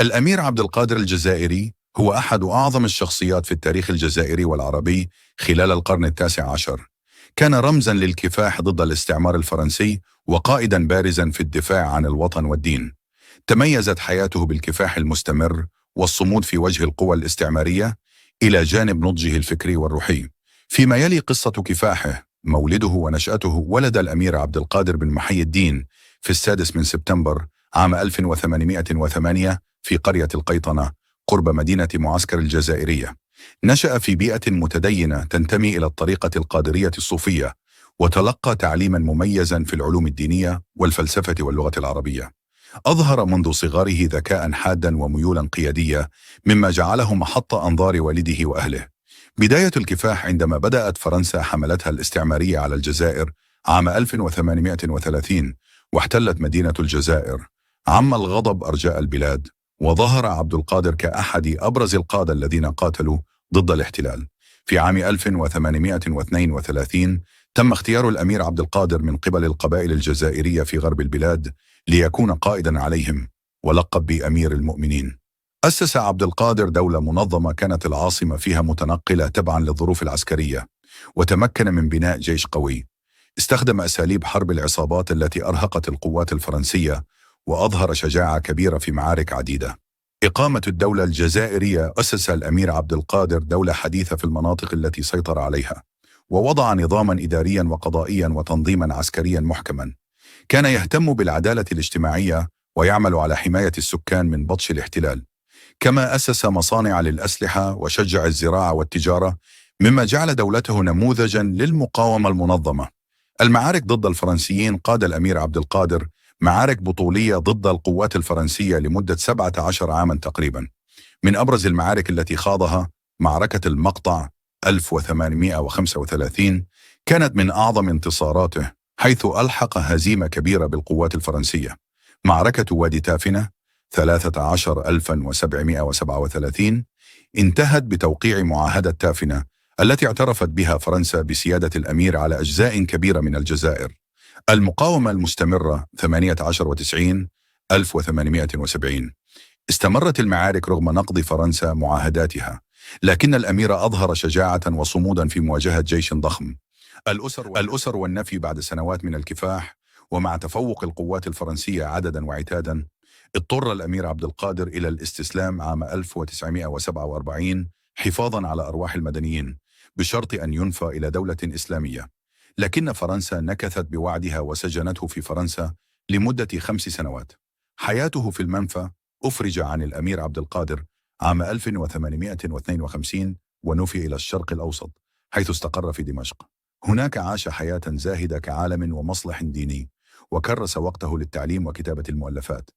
الأمير عبد القادر الجزائري هو أحد أعظم الشخصيات في التاريخ الجزائري والعربي خلال القرن التاسع عشر. كان رمزاً للكفاح ضد الاستعمار الفرنسي وقائداً بارزاً في الدفاع عن الوطن والدين. تميزت حياته بالكفاح المستمر والصمود في وجه القوى الاستعمارية إلى جانب نضجه الفكري والروحي. فيما يلي قصة كفاحه، مولده ونشأته. ولد الأمير عبد القادر بن محي الدين في 6 سبتمبر عام 1808 في قرية القيطنة قرب مدينة معسكر الجزائرية. نشأ في بيئة متدينة تنتمي إلى الطريقة القادرية الصوفية، وتلقى تعليما مميزا في العلوم الدينية والفلسفة واللغة العربية. أظهر منذ صغره ذكاء حادا وميولا قيادية، مما جعله محط أنظار والده وأهله. بداية الكفاح عندما بدأت فرنسا حملتها الاستعمارية على الجزائر عام 1830 واحتلت مدينة الجزائر. عم الغضب أرجاء البلاد، وظهر عبد القادر كأحد أبرز القادة الذين قاتلوا ضد الاحتلال. في عام 1832 تم اختيار الأمير عبد القادر من قبل القبائل الجزائرية في غرب البلاد ليكون قائدا عليهم، ولقب بأمير المؤمنين. أسس عبد القادر دولة منظمة كانت العاصمة فيها متنقلة تبعا للظروف العسكرية، وتمكن من بناء جيش قوي. استخدم أساليب حرب العصابات التي أرهقت القوات الفرنسية، وأظهر شجاعة كبيرة في معارك عديدة. إقامة الدولة الجزائرية، أسس الأمير عبد القادر دولة حديثة في المناطق التي سيطر عليها، ووضع نظاما إداريا وقضائيا وتنظيما عسكريا محكما. كان يهتم بالعدالة الاجتماعية ويعمل على حماية السكان من بطش الاحتلال. كما أسس مصانع للأسلحة وشجع الزراعة والتجارة، مما جعل دولته نموذجا للمقاومة المنظمة. المعارك ضد الفرنسيين، قاد الأمير عبد القادر معارك بطولية ضد القوات الفرنسية لمدة 17 عاما تقريبا. من أبرز المعارك التي خاضها معركة المقطع 1835 كانت من أعظم انتصاراته، حيث ألحق هزيمة كبيرة بالقوات الفرنسية. معركة وادي تافنة 13737 انتهت بتوقيع معاهدة تافنة، التي اعترفت بها فرنسا بسيادة الأمير على أجزاء كبيرة من الجزائر. المقاومة المستمرة 1890 1870. استمرت المعارك رغم نقض فرنسا معاهداتها، لكن الأمير أظهر شجاعة وصمودا في مواجهة جيش ضخم. الأسر والنفي. بعد سنوات من الكفاح، ومع تفوق القوات الفرنسية عددا وعتادا، اضطر الأمير عبد القادر إلى الاستسلام عام 1947 حفاظا على أرواح المدنيين، بشرط أن ينفى إلى دولة إسلامية. لكن فرنسا نكثت بوعدها وسجنته في فرنسا لمدة 5 سنوات. حياته في المنفى. أفرج عن الأمير عبد القادر عام 1852 ونفي إلى الشرق الأوسط، حيث استقر في دمشق. هناك عاش حياة زاهدة كعالم ومصلح ديني، وكرس وقته للتعليم وكتابة المؤلفات.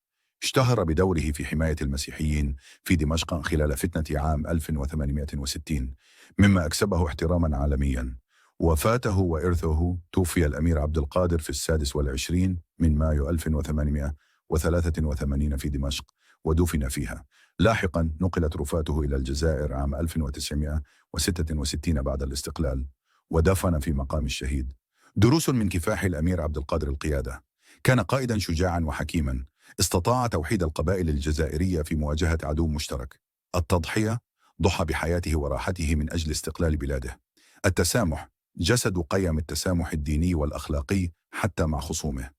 اشتهر بدوره في حماية المسيحيين في دمشق خلال فتنة عام 1860، مما أكسبه احتراما عالميا. وفاته وإرثه. توفي الأمير عبد القادر في 26 من مايو 1883 في دمشق، ودفن فيها. لاحقا نقلت رفاته إلى الجزائر عام 1966 بعد الاستقلال، ودفن في مقام الشهيد. دروس من كفاح الأمير عبد القادر: القيادة. كان قائدا شجاعا وحكيما، استطاع توحيد القبائل الجزائرية في مواجهة عدو مشترك. التضحية، ضحى بحياته وراحته من أجل استقلال بلاده. التسامح، جسد قيم التسامح الديني والأخلاقي حتى مع خصومه.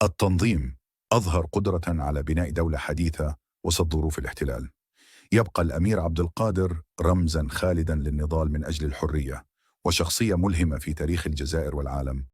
التنظيم، أظهر قدرة على بناء دولة حديثة وسط ظروف الاحتلال. يبقى الأمير عبد القادر رمزا خالدا للنضال من أجل الحرية، وشخصية ملهمة في تاريخ الجزائر والعالم.